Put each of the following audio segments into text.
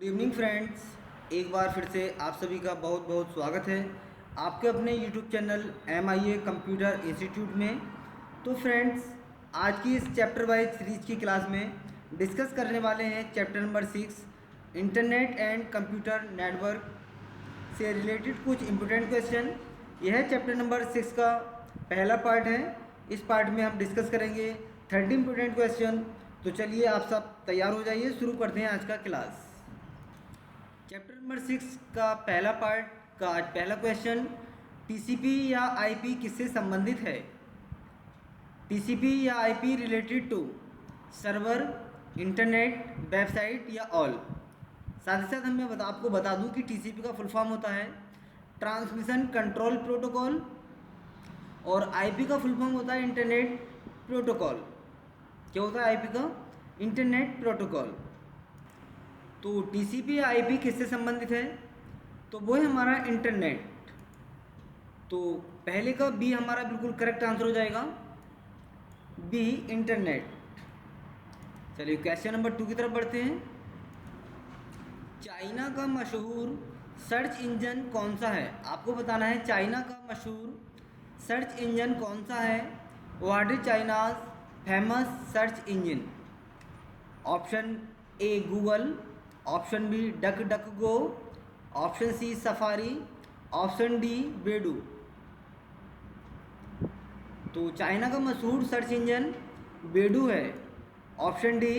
Good evening friends. एक बार फिर से आप सभी का बहुत बहुत स्वागत है आपके अपने YouTube channel MIA computer institute में। तो फ्रेंड्स, आज की इस चैप्टर वाइज सीरीज की क्लास में डिस्कस करने वाले हैं chapter number 6 internet and computer network से रिलेटेड कुछ इम्पोर्टेंट क्वेश्चन। यह चैप्टर नंबर 6 का पहला पार्ट है। इस पार्ट में हम डिस्कस करेंगे 30 इम्पोर्टेंट क्वेश्चन। तो चलिए आप सब तैयार हो जाइए, शुरू करते हैं आज का क्लास। चैप्टर नंबर 6 का पहला पार्ट का आज पहला क्वेश्चन, टीसीपी या आईपी किससे संबंधित है? टीसीपी या IP related to server, internet, website या ऑल। साथ ही साथ आपको बता दूं कि टीसीपी का फुल फॉर्म होता है ट्रांसमिशन कंट्रोल प्रोटोकॉल और आईपी का फुल फॉर्म होता है इंटरनेट प्रोटोकॉल। क्या होता है आईपी का? Internet protocol. तो टीसीपी या आईपी किससे संबंधित है? तो वो है हमारा इंटरनेट। तो पहले का बी हमारा बिल्कुल करेक्ट आंसर हो जाएगा, बी इंटरनेट। चलिए क्वेश्चन नंबर 2 की तरफ बढ़ते हैं। चाइना का मशहूर सर्च इंजन कौन सा है? आपको बताना है चाइना का मशहूर सर्च इंजन कौन सा है। What is China's famous search engine? Option A Google, option B Duck duck Go, option C Safari, option D Baidu. तो चाइना का मशहूर सर्च इंजन बेडू है। Option D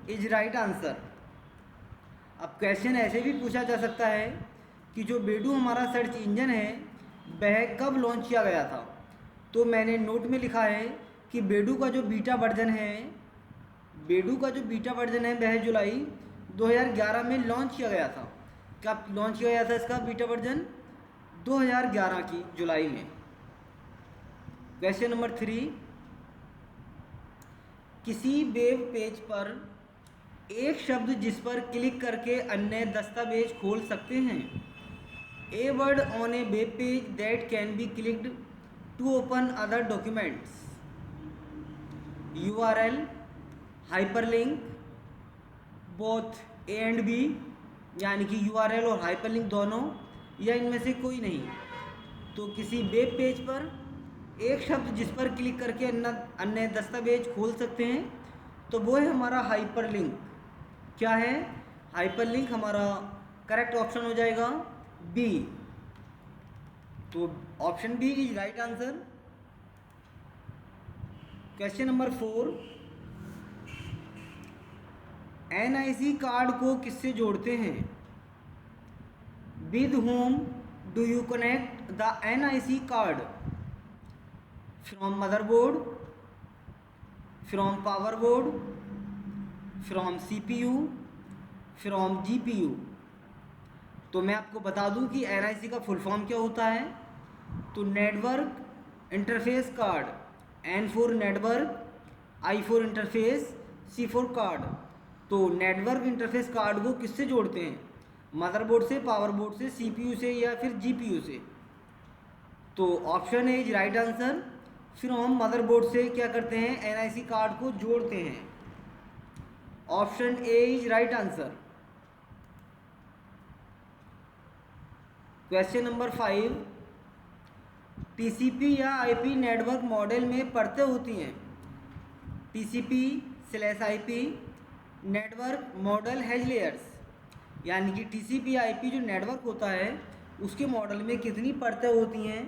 is right answer. अब question ऐसे भी पूछा जा सकता है कि जो बेडू हमारा सर्च इंजन है वह कब लॉन्च किया गया था? तो मैंने नोट में लिखा है कि बेडू का जो बीटा वर्जन है वह जुलाई 2011 में लॉन्च किया गया था। कब लॉन्च किया गया था इसका बीटा वर्जन? 2011 की जुलाई में। क्वेश्चन नंबर 3, किसी वेब पेज पर एक शब्द जिस पर क्लिक करके अन्य दस्तावेज खोल सकते हैं। A word on a web page that can be clicked to open other documents. URL, hyperlink, both A and B, यानी कि URL और हाइपरलिंक दोनों, या इनमें से कोई नहीं। तो किसी वेब पेज पर एक शब्द जिस पर क्लिक करके अन्य दस्तावेज खोल सकते हैं, तो वो है हमारा हाइपरलिंक। क्या है? हाइपरलिंक हमारा करेक्ट ऑप्शन हो जाएगा बी। तो option B is right answer. Question number 4, NIC card को किससे जोड़ते हैं? With whom do you connect the NIC card? From motherboard, from power board, from CPU, from GPU। तो मैं आपको बता दूं कि NIC का फुल फॉर्म क्या होता है। तो network interface card, N for network, I for interface, C for card. तो नेटवर्क इंटरफेस कार्ड को किससे जोड़ते हैं? मदरबोर्ड से, पावर बोर्ड से, CPU से या फिर GPU से। तो option A is right answer. फिर हम मदरबोर्ड से क्या करते हैं? NIC कार्ड को जोड़ते हैं। Option A is right answer. Question number 5, TCP या IP नेटवर्क मॉडल में परतें होती हैं। TCP/IP network model has layers, यानी कि TCP IP जो नेटवर्क होता है उसके मॉडल में कितनी परतें होती हैं?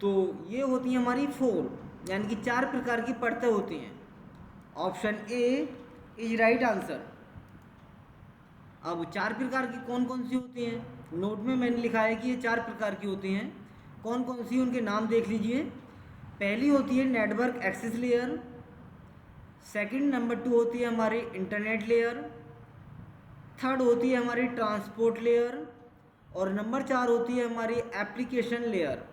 तो ये होती हैं हमारी 4, यानी कि 4 प्रकार की परतें होती हैं। Option A is right answer. अब 4 प्रकार की कौन कौन सी होती हैं? नोट में मैंने लिखा है कि ये 4 प्रकार की होती हैं। कौन कौन सी, उनके नाम देख लीजिए। पहली होती है network access layer, second number 2 होती है हमारी इंटरनेट लेयर, थर्ड होती है हमारी ट्रांसपोर्ट लेयर, और नंबर 4 होती है हमारी एप्लीकेशन लेयर।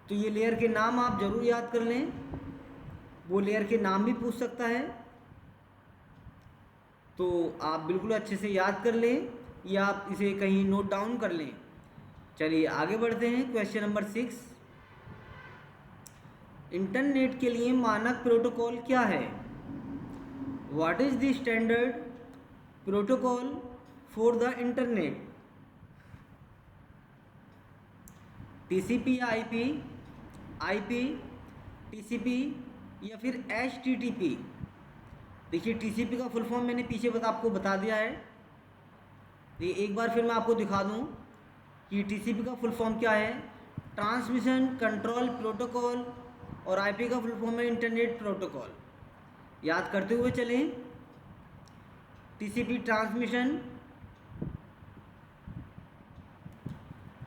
तो ये लेयर के नाम आप ज़रूर याद कर लें, वो लेयर के नाम भी पूछ सकता है। तो आप बिल्कुल अच्छे से याद कर लें या आप इसे कहीं नोट डाउन कर लें। चलिए आगे बढ़ते हैं। क्वेश्चन नंबर 6, इंटरनेट के लिए मानक प्रोटोकॉल क्या है? What is the standard protocol for the internet? TCP या आईपी, आईपी, टीसीपी या फिर एचटीटीपी? देखिए टीसीपी का फुल फॉर्म मैंने पीछे आपको बता दिया है। ये एक बार फिर मैं आपको दिखा दूं कि टीसीपी का फुल फॉर्म क्या है। ट्रांसमिशन कंट्रोल प्रोटोकॉल, और आईपी का फुल फॉर्म है इंटरनेट प्रोटोकॉल। याद करते हुए चलें, टीसीपी ट्रांसमिशन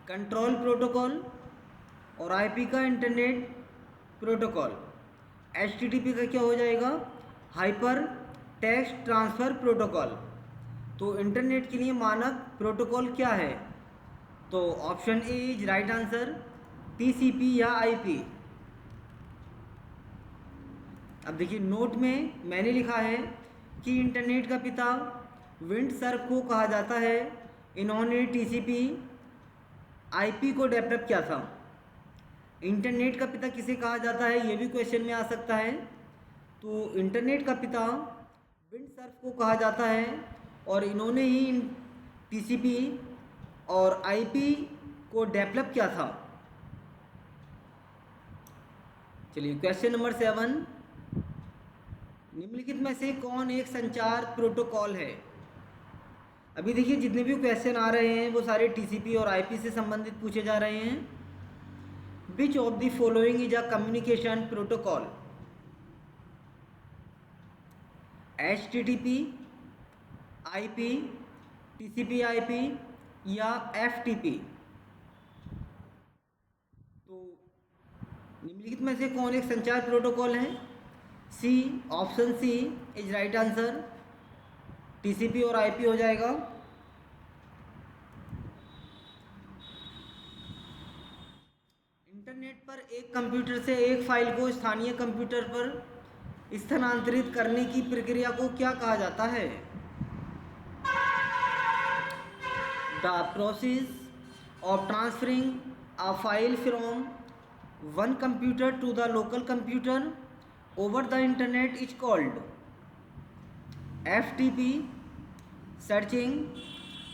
कंट्रोल प्रोटोकॉल और आईपी का इंटरनेट प्रोटोकॉल। एचटीटीपी का क्या हो जाएगा? Hyper text transfer protocol. तो इंटरनेट के लिए मानक प्रोटोकॉल क्या है? तो option A is right answer, TCP या आईपी। अब देखिए नोट में मैंने लिखा है कि इंटरनेट का पिता विंडसर्फ को कहा जाता है। इन्होंने टीसीपी आईपी को डेवलप किया था। इंटरनेट का पिता किसे कहा जाता है, ये भी क्वेश्चन में आ सकता है। तो इंटरनेट का पिता विंडसर्फ को कहा जाता है और इन्होंने ही टीसीपी और आईपी को डेवलप किया था। चलिए क्वेश्चन नंबर 7, निम्नलिखित में से कौन एक संचार प्रोटोकॉल है? अभी देखिए जितने भी क्वेश्चन आ रहे हैं वो सारे टीसीपी और आईपी से संबंधित पूछे जा रहे हैं। Which of the following is a communication protocol? HTTP, IP, TCP IP या एफटीपी? तो निम्नलिखित में से कौन एक संचार प्रोटोकॉल है? C, option C is right answer, TCP और आईपी हो जाएगा। इंटरनेट पर एक कंप्यूटर से एक फाइल को स्थानीय कंप्यूटर पर स्थानांतरित करने की प्रक्रिया को क्या कहा जाता है? The process of transferring a file from one computer to the local computer over the internet is called FTP, searching,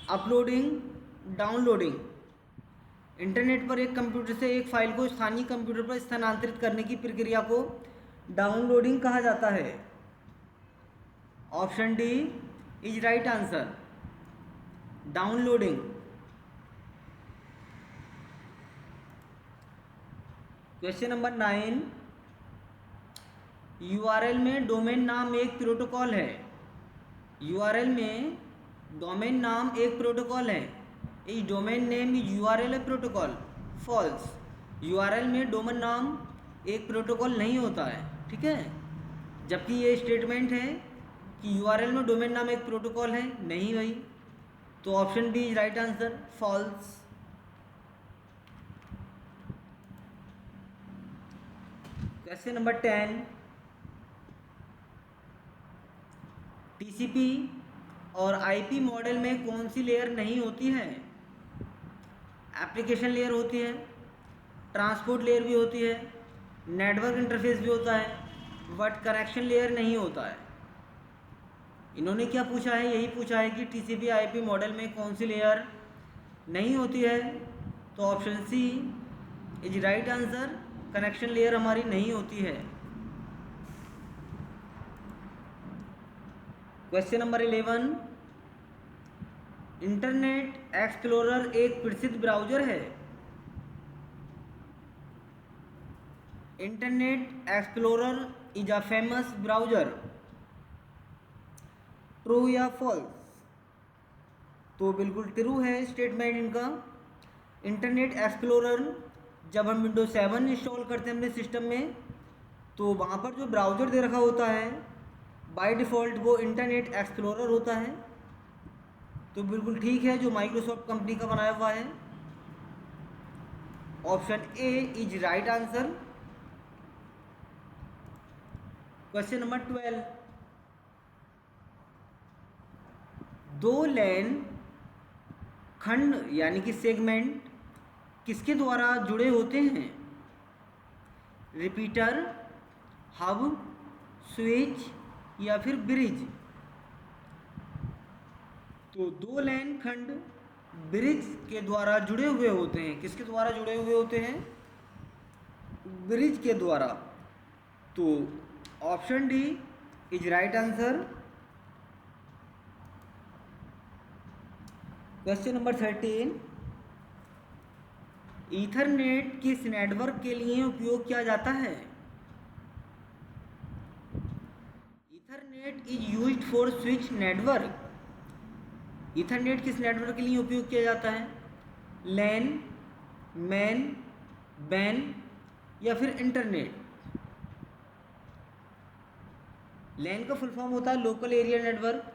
uploading, downloading. Internet पर एक कंप्यूटर से एक फाइल को स्थानीय कंप्यूटर पर स्थानांतरित करने की प्रक्रिया को डाउनलोडिंग कहा जाता है। Option D is right answer, downloading. Question number 9, URL में डोमेन नाम एक प्रोटोकॉल है। यूआरएल में डोमेन नाम एक प्रोटोकॉल है। Is domain name is URL a protocol? False. URL में डोमेन नाम एक प्रोटोकॉल नहीं होता है, ठीक है। जबकि ये स्टेटमेंट है कि यूआरएल में डोमेन नाम एक प्रोटोकॉल है, नहीं भाई। तो option B is right answer, false. Question number 10, TCP और आईपी मॉडल में कौन सी लेयर नहीं होती है? एप्लीकेशन लेयर होती है, ट्रांसपोर्ट लेयर भी होती है, नेटवर्क इंटरफेस भी होता है, बट कनेक्शन लेयर नहीं होता है। इन्होंने क्या पूछा है? यही पूछा है कि टीसीपी आईपी मॉडल में कौन सी लेयर नहीं होती है। तो option C is right answer, connection layer हमारी नहीं होती है। क्वेश्चन नंबर 11, इंटरनेट एक्सप्लोरर एक प्रसिद्ध ब्राउज़र है। Internet explorer is a famous browser, true या फॉल्स? तो बिल्कुल ट्रू है स्टेटमेंट इनका। इंटरनेट एक्सप्लोरर जब हम विंडोज 7 इंस्टॉल करते हैं अपने सिस्टम में, तो वहाँ पर जो ब्राउज़र दे रखा होता है बाय डिफ़ॉल्ट वो इंटरनेट एक्सप्लोरर होता है। तो बिल्कुल ठीक है, जो माइक्रोसॉफ्ट कंपनी का बनाया हुआ है। Option A is right answer. Question number 12, दो लैन खंड यानी कि सेगमेंट किसके द्वारा जुड़े होते हैं? रिपीटर, हब, स्विच या फिर ब्रिज। तो दो लेन खंड ब्रिज के द्वारा जुड़े हुए होते हैं। किसके द्वारा जुड़े हुए होते हैं? ब्रिज के द्वारा। तो option D is right answer. Question number 13, Ethernet किस नेटवर्क के लिए उपयोग किया जाता है? Ethernet is used for switch network. Ethernet किस नेटवर्क के लिए उपयोग किया जाता है? लैन, मैन, बैन या फिर इंटरनेट। लैन का फुल फॉर्म होता है local area network.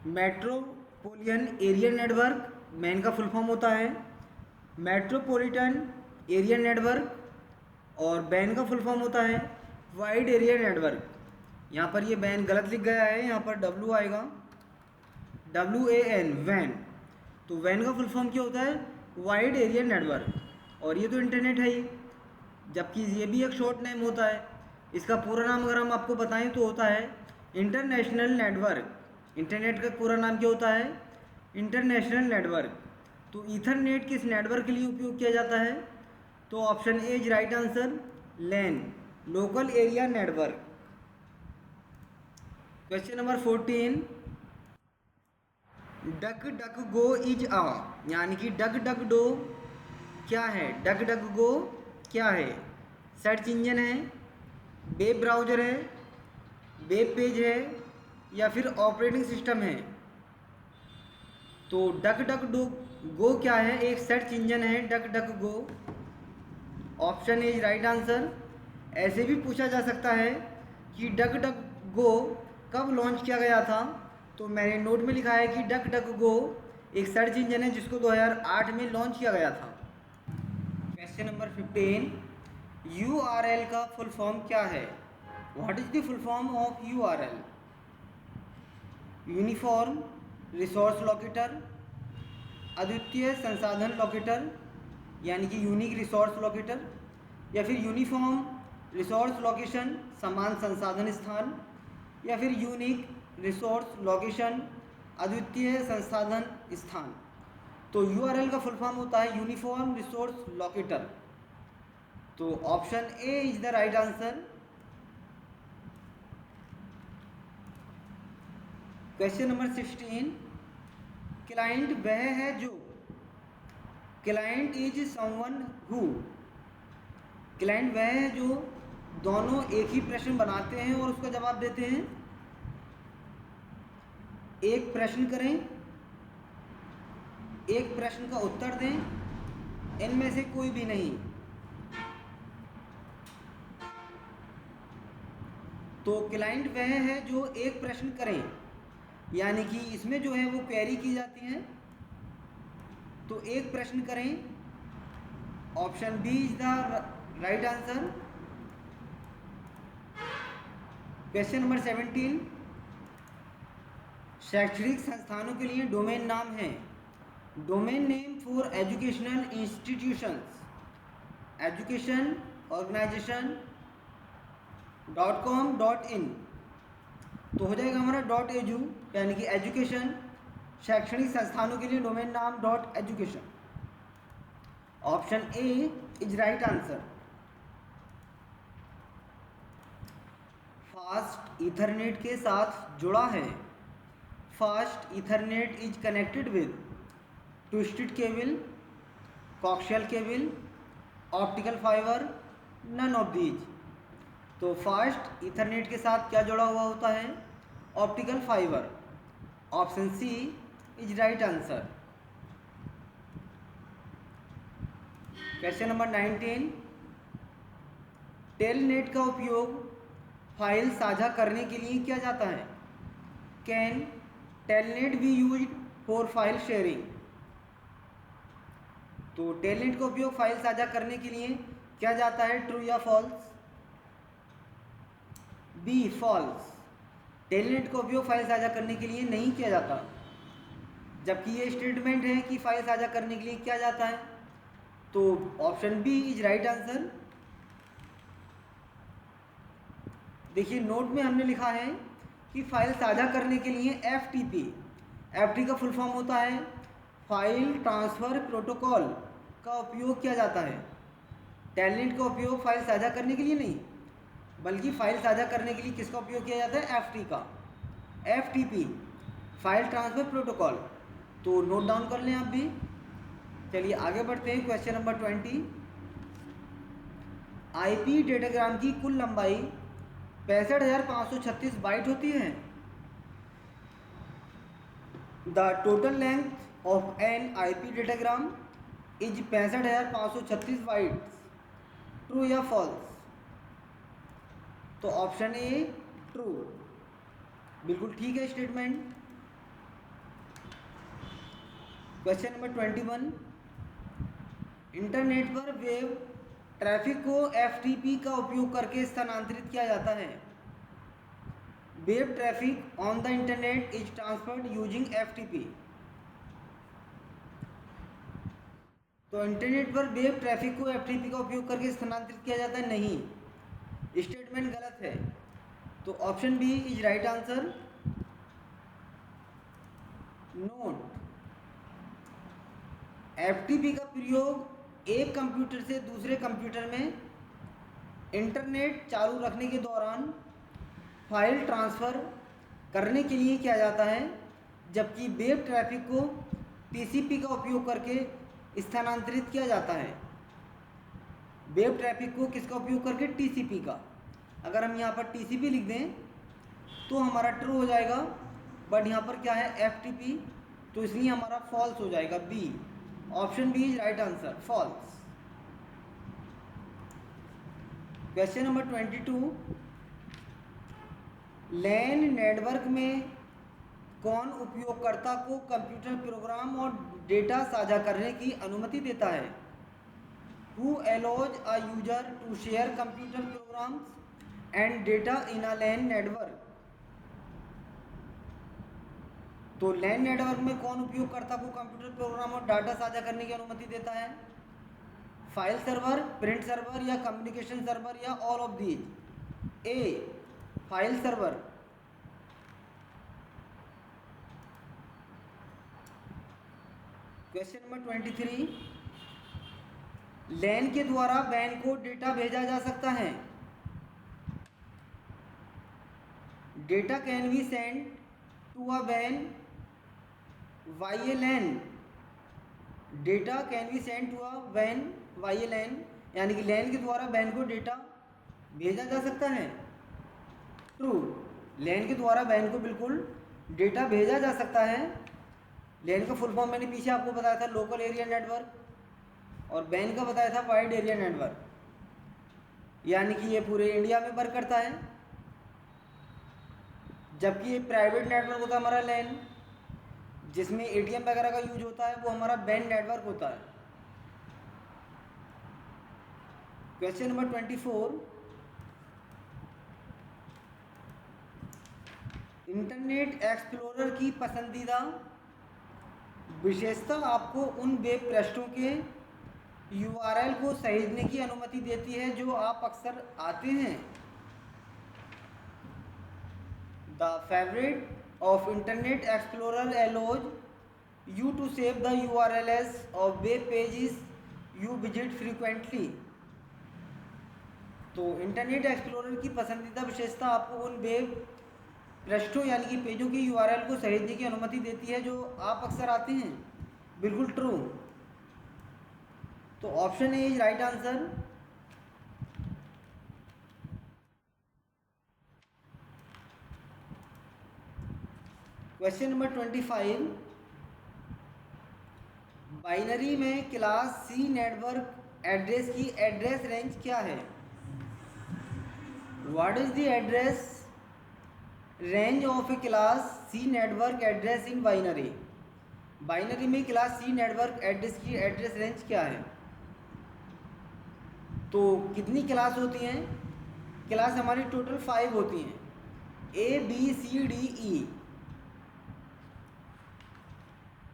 Metropolitan area network, man का फुल फॉर्म होता है मेट्रोपॉलिटन एरिया नेटवर्क। और बैन का फुल फॉर्म होता है वाइड एरिया नेटवर्क। यहाँ पर ये बैन गलत लिख गया है, यहाँ पर डब्लू आएगा, WAN, वैन। तो वैन का फुल फॉर्म क्या होता है? Wide area network. और ये तो इंटरनेट है ही, जबकि ये भी एक शॉर्ट नेम होता है। इसका पूरा नाम अगर हम आपको बताएं तो होता है इंटरनेशनल नेटवर्क। इंटरनेट का पूरा नाम क्या होता है? International network. तो ईथरनेट किस नेटवर्क के लिए उपयोग किया जाता है? तो option A is right answer, LAN, local area network. Question number 14, duck duck go is a, यानी कि डक डक डो क्या है? डक डक गो क्या है? सर्च इंजन है, वेब ब्राउज़र है, वेब पेज है या फिर ऑपरेटिंग सिस्टम है। तो डक डक डो गो क्या है? एक सर्च इंजन है duck duck Go. Option is right answer. ऐसे भी पूछा जा सकता है कि डक डक गो कब लॉन्च किया गया था? तो मैंने नोट में लिखा है कि डक डक गो एक सर्च इंजन है जिसको 2008 में लॉन्च किया गया था। क्वेश्चन नंबर 15, URL का फुल फॉर्म क्या है? What is the full form of URL? Uniform resource locator, अद्वितीय संसाधन लोकेटर यानी कि यूनिक रिसोर्स लोकेटर, या फिर यूनिफॉर्म रिसोर्स लोकेशन समान संसाधन स्थान, या फिर यूनिक रिसोर्स लोकेशन अद्वितीय संसाधन स्थान। तो URL का फुल फॉर्म होता है यूनिफॉर्म रिसोर्स लोकेटर। तो option A is the right answer. Question number 16, client वह है जो, client is someone who, client वह है जो दोनों एक ही प्रश्न बनाते हैं और उसका जवाब देते हैं। एक प्रश्न करें, एक प्रश्न का उत्तर दें, इनमें से कोई भी नहीं। तो क्लाइंट वह है जो एक प्रश्न करें, यानी कि इसमें जो है वो क्वेरी की जाती है। तो एक प्रश्न करें, option B is the right answer. Question number 17, शैक्षणिक संस्थानों के लिए डोमेन नाम है। Domain name for educational institutions, education organisation .com.in। तो हो जाएगा हमारा .edu, यानी कि एजुकेशन, शैक्षणिक संस्थानों के लिए डोमेन नाम .education। Option A is right answer. Fast Ethernet के साथ जुड़ा है। Fast Ethernet is connected with twisted cable, coaxial cable, optical fibre, none of these. तो फास्ट ईथरनेट के साथ क्या जुड़ा हुआ होता है? Optical fibre. Option C is right answer. Question number 19, Telnet का उपयोग फाइल साझा करने के लिए किया जाता है। Can telnet be used for file sharing? तो टेलनेट का उपयोग फाइल साझा करने के लिए किया जाता है, ट्रू या फॉल्स? B false. टेलनेट का उपयोग फाइल साझा करने के लिए नहीं किया जाता, जबकि ये स्टेटमेंट है कि फाइल साझा करने के लिए किया जाता है। तो option B is right answer. देखिए नोट में हमने लिखा है कि फाइल साझा करने के लिए एफ टी का फुल फॉर्म होता है फाइल ट्रांसफ़र प्रोटोकॉल का उपयोग किया जाता है। टेलनेट का उपयोग फाइल साझा करने के लिए नहीं, बल्कि फाइल साझा करने के लिए किसका उपयोग किया जाता है? एफ टी का। F T P file transfer protocol, तो नोट डाउन कर लें आप भी। चलिए आगे बढ़ते हैं। क्वेश्चन नंबर 20, आईपी डेटाग्राम की कुल लंबाई 65,536 बाइट होती है। The total length of N IP datagram is 65,536 bytes. True या फॉल्स? तो ऑप्शन ए ट्रू, बिल्कुल ठीक है स्टेटमेंट। क्वेश्चन नंबर 21, इंटरनेट पर वेब ट्रैफिक को एफटीपी का उपयोग करके स्थानांतरित किया जाता है। Web traffic on the internet is transferred using FTP. तो इंटरनेट पर वेब ट्रैफिक को एफटीपी का उपयोग करके स्थानांतरित किया जाता है? नहीं, स्टेटमेंट गलत है। तो option B is right answer. Note, FTP का प्रयोग एक कंप्यूटर से दूसरे कंप्यूटर में इंटरनेट चालू रखने के दौरान फाइल ट्रांसफ़र करने के लिए किया जाता है, जबकि वेब ट्रैफिक को टीसीपी का उपयोग करके स्थानांतरित किया जाता है। वेब ट्रैफिक को किसका उपयोग करके? टीसीपी का। अगर हम यहाँ पर टीसीपी लिख दें तो हमारा ट्रू हो जाएगा, बट यहाँ पर क्या है? एफटीपी, तो इसलिए हमारा फॉल्स हो जाएगा। B, option B is right answer, false. Question number 22, LAN network में कौन उपयोगकर्ता को कंप्यूटर प्रोग्राम और डेटा साझा करने की अनुमति देता है? Who allows a user to share computer programs and data in a LAN network? तो लैन नेटवर्क में कौन उपयोगकर्ता को कंप्यूटर प्रोग्राम और डाटा साझा करने की अनुमति देता है? फाइल सर्वर, प्रिंट सर्वर या कम्युनिकेशन सर्वर या all of these? A, file server. Question number 23, LAN के द्वारा वैन को डेटा भेजा जा सकता है। Data can be send to a वैन by LAN। Data can be send to a वैन वाई LAN, यानी कि लैन के द्वारा वैन को डेटा भेजा जा सकता है। ट्रू, लैन के द्वारा वैन को बिल्कुल डेटा भेजा जा सकता है। लैन का फुल फॉर्म मैंने पीछे आपको बताया था, लोकल एरिया नेटवर्क, और वैन का बताया था वाइड एरिया नेटवर्क, यानी कि ये पूरे इंडिया में वर्क करता है। जबकि ये प्राइवेट नेटवर्क होता है हमारा लैन, जिसमें एटीएम वगैरह का यूज होता है, वो हमारा वैन नेटवर्क होता है। क्वेश्चन नंबर 24, इंटरनेट एक्सप्लोरर की पसंदीदा विशेषता आपको उन वेब पृष्ठों के URL को सहेजने की अनुमति देती है जो आप अक्सर आते हैं। The favourite of Internet Explorer allows you to save the URLs of web pages you visit frequently। तो इंटरनेट एक्सप्लोरर की पसंदीदा विशेषता आपको उन वेब पृष्ठों यानी कि पेजों की URL को सहेजने की अनुमति देती है जो आप अक्सर आते हैं। बिल्कुल ट्रू, तो option A is right answer. Question number 25, binary में क्लास सी नेटवर्क एड्रेस की एड्रेस रेंज क्या है? What is the address range of a class C network address in binary? Binary में क्लास सी नेटवर्क एड्रेस की address range क्या है? तो कितनी क्लास होती हैं? क्लास हमारी टोटल 5 होती हैं, ABCDE।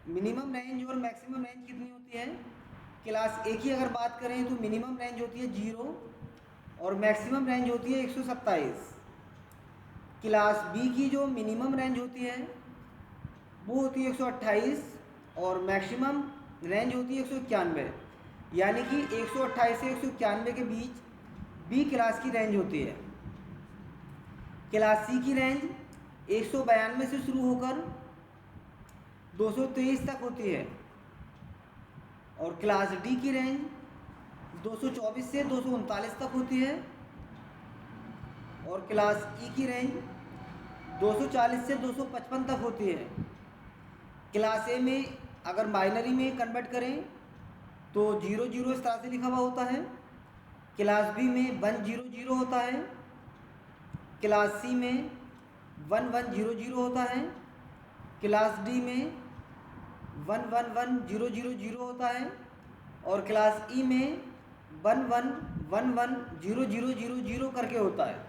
मिनिमम रेंज और मैक्सिमम रेंज कितनी होती है? क्लास ए की अगर बात करें तो मिनिमम रेंज होती है 0 और मैक्सिमम रेंज होती है 127। क्लास बी की जो मिनिमम रेंज होती है वो होती है 128 और मैक्सिमम रेंज होती है 191, यानी कि 128 से 191 के बीच बी क्लास की रेंज होती है। क्लास सी की रेंज 192 से शुरू होकर 223 तक होती है और क्लास डी की रेंज 224 से 239 तक होती है और क्लास ई की रेंज 240 से 255 तक होती है। क्लास ए में अगर बाइनरी में कन्वर्ट करें तो 00 इस तरह से लिखा हुआ होता है, क्लास बी में 100 होता है, क्लास सी में 1100 होता है, क्लास डी में 111000 होता है और क्लास ई में 11110000 करके होता है।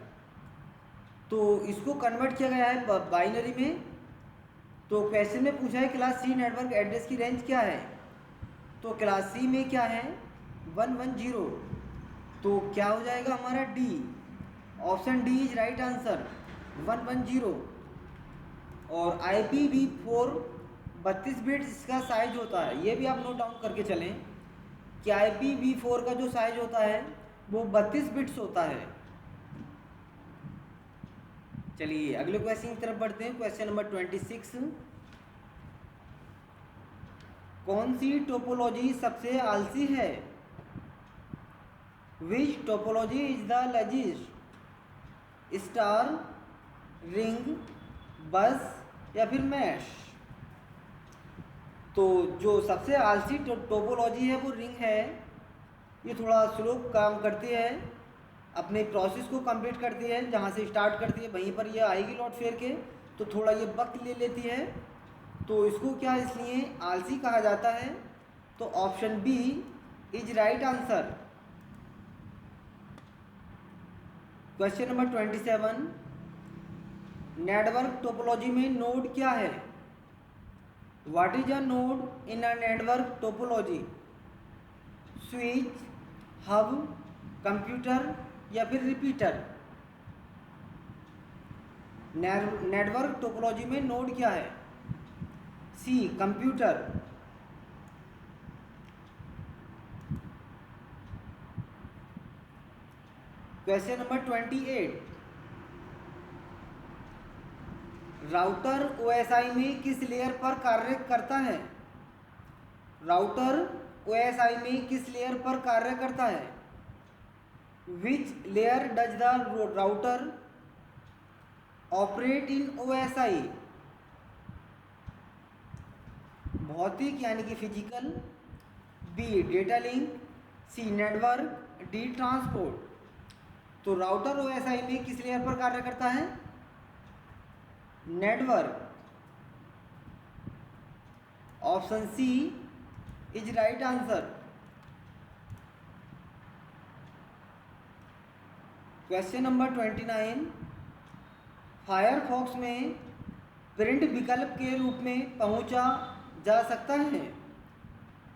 तो इसको कन्वर्ट किया गया है बाइनरी में। तो क्वेश्चन में पूछा है क्लास सी नेटवर्क एड्रेस की रेंज क्या है, तो क्लास सी में क्या है 110, तो क्या हो जाएगा हमारा D, option D is right answer 110। और IPv4 32 बिट्स इसका साइज होता है, ये भी आप नोट डाउन करके चलें कि IPv4 का जो साइज होता है वो 32 बिट्स होता है। चलिए अगले क्वेश्चन की तरफ बढ़ते हैं। क्वेश्चन नंबर 26, कौन सी टोपोलॉजी सबसे आलसी है? Which topology is the laziest? Star, ring, bus या फिर मैश? तो जो सबसे आलसी टोपोलॉजी है वो रिंग है। ये थोड़ा स्लो काम करती है, अपने प्रोसेस को कंप्लीट करती है, जहाँ से स्टार्ट करती है वहीं पर ये आएगी लौट फेर के, तो थोड़ा ये वक्त ले लेती है, तो इसको क्या इसलिए आलसी कहा जाता है। तो option B is right answer. Question number 27, network topology में नोड क्या है? What is a node in a network topology? Switch, hub, computer या फिर रिपीटर? नेटवर्क टोपोलॉजी में नोड क्या है? C, computer. Question number 28, router OSI में किस लेयर पर कार्य करता है? राउटर OSI में किस लेयर पर कार्य करता है? Which layer does the router operate in OSI? भौतिक यानी कि physical, B data link, C network, D transport. तो राउटर OSI में किस लेयर पर कार्य करता है? Network. Option C is right answer. Question number 29, Firefox में प्रिंट विकल्प के रूप में पहुंचा जा सकता है।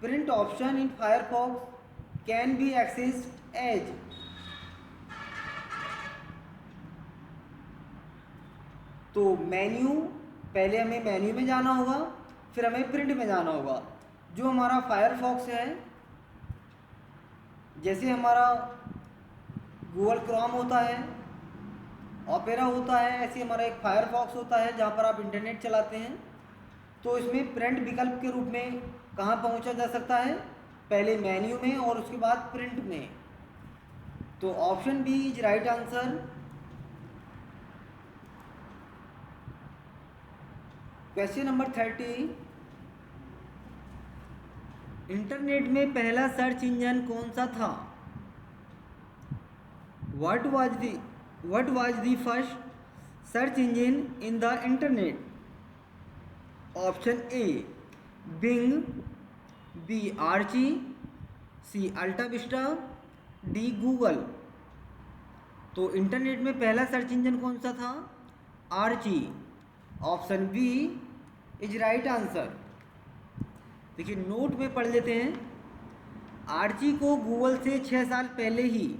Print option in Firefox can be accessed as. तो मेन्यू, पहले हमें मेन्यू में जाना होगा, फिर हमें प्रिंट में जाना होगा। जो हमारा फायरफॉक्स है, जैसे हमारा गूगल क्रोम होता है, ओपेरा होता है, ऐसे हमारा एक फायरफॉक्स होता है जहाँ पर आप इंटरनेट चलाते हैं। तो इसमें प्रिंट विकल्प के रूप में कहाँ पहुँचा जा सकता है? पहले मेन्यू में और उसके बाद प्रिंट में। तो option B is right answer. Question number 30, internet में पहला सर्च इंजन कौन सा था? What was the first search engine in the internet? Option A Bing, B Archie, C Alta Vista, D Google। तो इंटरनेट में पहला सर्च इंजन कौन सा था? Archie. Option B is right answer. देखिए नोट में पढ़ लेते हैं। आर्ची को गूगल से 6 साल पहले ही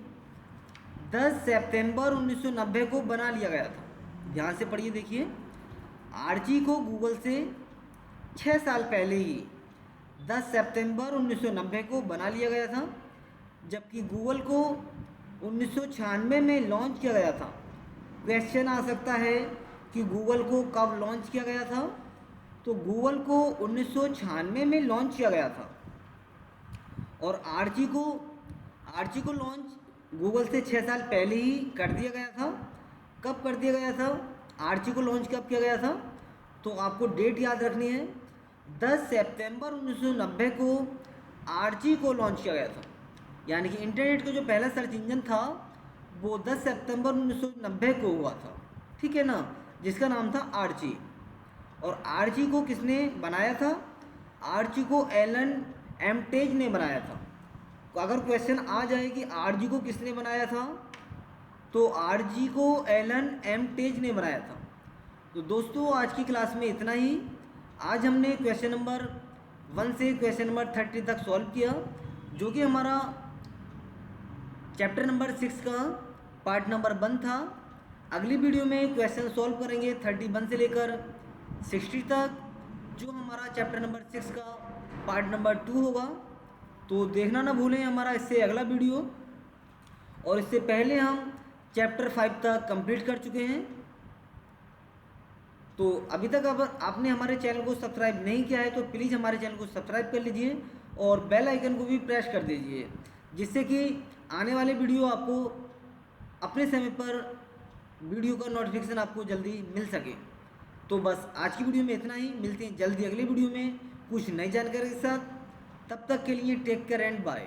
10 सितंबर 1990 को बना लिया गया था। ध्यान से पढ़िए, देखिए। आर्ची को गूगल से 6 साल पहले ही 10 सितंबर 1990 को बना लिया गया था, जबकि गूगल को 1996 में लॉन्च किया गया था। क्वेश्चन आ सकता है कि गूगल को कब लॉन्च किया गया था, तो गूगल को 1996 में लॉन्च किया गया था। और आर्ची को लॉन्च गूगल से 6 साल पहले ही कर दिया गया था। कब कर दिया गया था, आर्ची को लॉन्च कब किया गया था, तो आपको डेट याद रखनी है। 10 सितंबर 1990 को आर्ची को लॉन्च किया गया था। यानी कि इंटरनेट का जो पहला सर्च इंजन था वो 10 सितंबर 1990 को हुआ था, ठीक है ना, जिसका नाम था आर्ची। और आर्ची को किसने बनाया था, आर्ची को एलन एमटेज ने बनाया था। तो अगर क्वेश्चन आ जाए कि आर्ची को किसने बनाया था, तो आर्ची को एलन एमटेज ने बनाया था। तो दोस्तों आज की क्लास में इतना ही। आज हमने क्वेश्चन नंबर 1 से क्वेश्चन नंबर 30 तक सॉल्व किया, जो कि हमारा चैप्टर नंबर 6 का पार्ट नंबर 1 था। अगली वीडियो में क्वेश्चन सॉल्व करेंगे 31 से लेकर 60 तक, जो हमारा चैप्टर नंबर 6 का पार्ट नंबर 2 होगा। तो देखना ना भूलें हमारा इससे अगला वीडियो। और इससे पहले हम चैप्टर 5 तक कंप्लीट कर चुके हैं। तो अभी तक अगर आपने हमारे चैनल को सब्सक्राइब नहीं किया है तो प्लीज़ हमारे चैनल को सब्सक्राइब कर लीजिए और बेल आइकन को भी प्रेस कर दीजिए, जिससे कि आने वाले वीडियो आपको अपने समय पर वीडियो का नोटिफिकेशन आपको जल्दी मिल सके। तो बस आज की वीडियो में इतना ही। मिलते हैं जल्दी अगले वीडियो में कुछ नई जानकारी के साथ। तब तक के लिए टेक केयर एंड बाय।